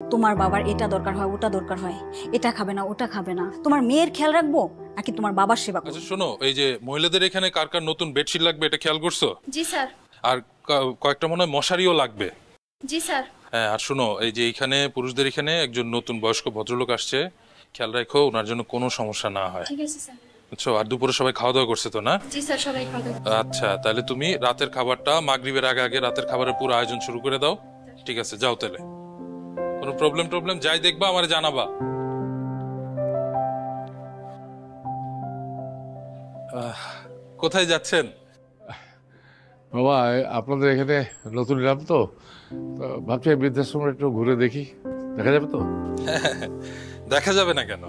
তোমার বাবার এটা দরকার হয়, ওটা দরকার হয়, এটা খাবে না, ওটা খাবে না। তোমার মেয়ের খেয়াল রাখবো নাকি তোমার বাবার সেবা করবো? আচ্ছা শোনো, এই যে মহিলাদের এখানে কার কার নতুন বেডশিট লাগবে এটা খেয়াল করছো? জি স্যার। আর কয়েকটা মনে হয় মশারিও লাগবে। জি স্যার। হ্যাঁ, আর শোনো, এই যে এইখানে পুরুষদের এখানে একজন নতুন বয়স্ক ভদ্রলোক আসছে, খেয়াল রাখো ওনার জন্য কোনো সমস্যা না হয়। ঠিক আছে স্যার। বুঝছো? আর দুপুরে সবাই খাওয়া দাওয়া করছে তো না? জি স্যার, সবাই খাওয়া দাওয়া। আচ্ছা, তাহলে তুমি রাতের খাবারটা মাগরিবের আগে আগে রাতের খাবারের পুরো আয়োজন শুরু করে দাও। ঠিক আছে, যাও তাহলে। কোনো প্রবলেম যাই দেখবা আমারে জানাবা। কোথায় যাচ্ছেন? বাবা, আপনাদের এখানে নতুন এলাম তো ভাবছি বৃদ্ধাশ্রমটা একটু ঘুরে দেখি, দেখা যাবে তো? দেখা যাবে না কেন,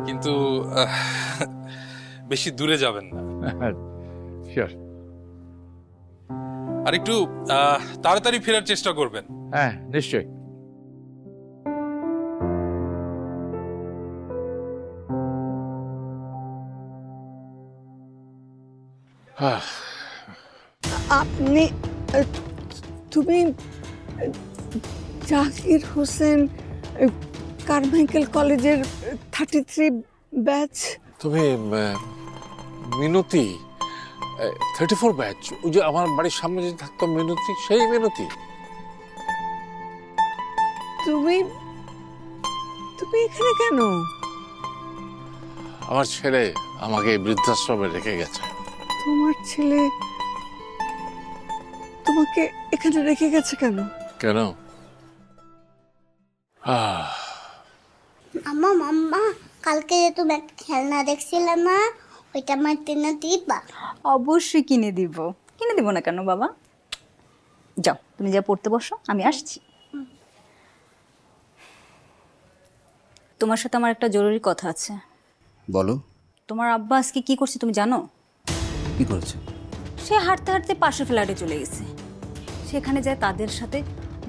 কিন্তু বেশি দূরে যাবেন না। শিওর। আর একটু তাড়াতাড়ি ফেরার চেষ্টা করবেন। হ্যাঁ, নিশ্চয়ই। আপনি তুমি জাকির হোসেন, কারমাইকেল কলেজের 33 ব্যাচ? তুমি মিনতি 34 ব্যাচ? ওই যে আমার বাড়ির সামনে যে থাকতো মিনতি, সেই মিনতি? তুমি তুমি এখানে কেন? আমার ছেলে আমাকে বৃদ্ধাশ্রমে রেখে গেছে। তোমার ছেলে তোমাকে এখানে রেখে গেছে কেন? কেন? আম্মা মাম্মা, কালকে যে তুমি একটা খেলনা দেখছিলে না, ওইটা আমার কিনে দিবা? অবশ্যই কিনে দিব। কিনে দিব না কেন বাবা? যাও, তুমি যা পড়তে বসো, আমি আসছি। তোমার সাথে আমার একটা জরুরি কথা আছে। বলো। তোমার আব্বা আজকে কি করছে তুমি জানো? কি করেছে? সে হাঁটতে হাঁটতে পাশের ফ্ল্যাটে চলে গেছে। সেখানে যায় তাদের সাথে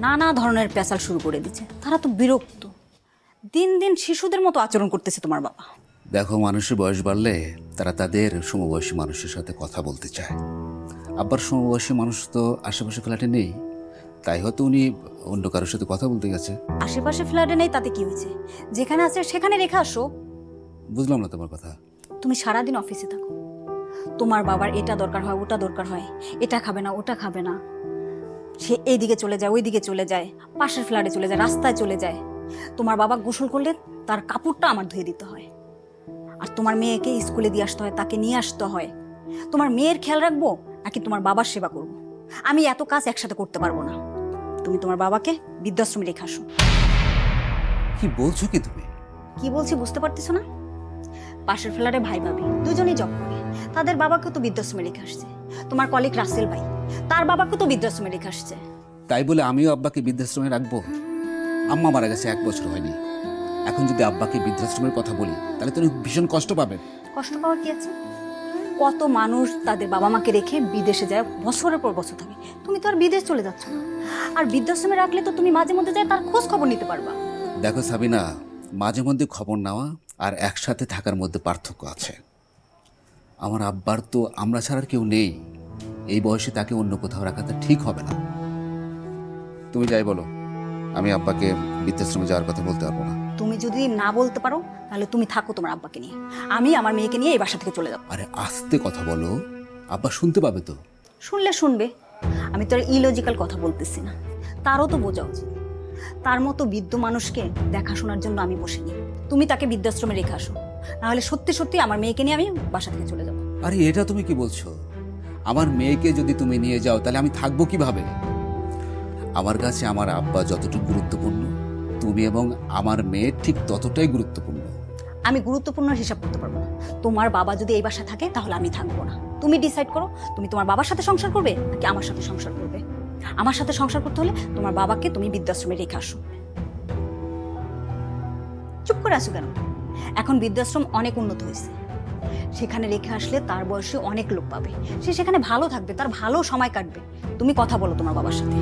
নানা ধরনের পেঁচাল শুরু করে দিচ্ছে। তারা তো বিরক্ত, দিন দিন শিশুদের মতো আচরণ করতেছে তোমার বাবা। দেখো, মানুষের বয়স বাড়লে তারা তাদের সমবয়সী মানুষের সাথে কথা বলতে চায়। আব্বার সমবয়সী মানুষ তো আশেপাশে ফ্ল্যাটে নেই, তাই হয়তো উনি অন্য কারোর সাথে কথা বলতে গেছে। আশেপাশে ফ্ল্যাটে নেই তাতে কি হয়েছে? যেখানে আছে সেখানে রেখে আসো। বুঝলাম না তোমার কথা। তুমি সারাদিন অফিসে থাকো, তোমার বাবার এটা দরকার হয়, ওটা দরকার হয়, এটা খাবে না, ওটা খাবে না। সে এইদিকে চলে যায়, ওইদিকে চলে যায়, পাশের ফ্ল্যাটে চলে যায়, রাস্তায় চলে যায়। তোমার বাবা গোসল করলে তার কাপড়টা আমার ধুয়ে দিতে হয়। আর তোমার মেয়েকে স্কুলে দিয়ে আসতে হয়, তাকে নিয়ে আসতে হয়। তোমার মেয়ের খেয়াল রাখবো নাকি তোমার বাবার সেবা করব? আমি এত কাজ একসাথে করতে পারবো না। তুমি তোমার বাবাকে বৃদ্ধাশ্রমে রেখে আসো। কি বলছো কি তুমি? কি বলছি বুঝতে পারতেছো না? পাশের ফ্ল্যাটে ভাই ভাবি দুজনেই জব করে, তাদের বাবাকে তো বৃদ্ধাশ্রমে রেখে আসছে। তোমার কলিগ রাসেল ভাই, তার বাবাকে তো বৃদ্ধাশ্রমে রেখে আসছে। তাই বলে আমিও আব্বাকে বৃদ্ধাশ্রমে রাখবো? আম্মা মারা গেছে 1 বছর হয়নি। এখন যদি আব্বাকে বৃদ্ধাশ্রমের কথা বলি তাহলে তো ভীষণ কষ্ট পাবেন। কষ্ট পাওয়ার কি আছে? কত মানুষ তাদের বাবা মাকে রেখে বিদেশে যায়, বছরের পর বছর থাকে। তুমি তো আর বিদেশ চলে যাচ্ছ না। আর বৃদ্ধাশ্রমে রাখলে তো তুমি মাঝে মধ্যে যায় তার খোঁজ খবর নিতে পারবা। দেখো সাবিনা, মাঝে মধ্যে খবর নেওয়া আর একসাথে থাকার মধ্যে পার্থক্য আছে। আমার আব্বার তো আমরা ছাড়ার কেউ নেই। এই বয়সে তাকে অন্য কোথাও রাখাটা ঠিক হবে না। তুমি যাই বলো, আমি আব্বাকে বৃদ্ধাশ্রমে যাওয়ার কথা বলতে পারবো না। তুমি যদি না বলতে পারো তাহলে তুমি থাকো তোমার আব্বাকে নিয়ে, আমি আমার মেয়েকে নিয়ে এই বাসা থেকে চলে যাবো। আরে আস্তে কথা বলো, আব্বা শুনতে পাবে তো। শুনলে শুনবে, আমি তো আর ইলজিক্যাল কথা বলতেছি না। তারও তো বোঝা উচিত, তার মতো বৃদ্ধ মানুষকে দেখাশোনার জন্য আমি বসিনি। তুমি তাকে বৃদ্ধাশ্রমে রেখে আসো, নাহলে সত্যি সত্যি আমার মেয়েকে নিয়ে আমি বাসা থেকে চলে যাবো। আরে এটা তুমি কি বলছো? আমার মেয়েকে যদি তুমি নিয়ে যাও তাহলে আমি থাকবো কিভাবে? আমার কাছে আমার আব্বা যতটুকু গুরুত্বপূর্ণ, তুমি এবং আমার মেয়ে ঠিক ততটাই গুরুত্বপূর্ণ। আমি গুরুত্বপূর্ণ হিসাব করতে পারবো না। তোমার বাবা যদি এই বাসা থাকে তাহলে আমি থাকবো না। তুমি ডিসাইড করো, তুমি তোমার বাবার সাথে সংসার করবে নাকি আমার সাথে সংসার করবে। আমার সাথে সংসার করতে হলে তোমার বাবাকে তুমি বৃদ্ধাশ্রমে রেখে আসো। চুপ করে আসো কেন? এখন বৃদ্ধাশ্রম অনেক উন্নত হয়েছে, সেখানে রেখে আসলে তার বয়সে অনেক লোক পাবে, সে সেখানে ভালো থাকবে, তার ভালো সময় কাটবে। তুমি কথা বলো তোমার বাবার সাথে।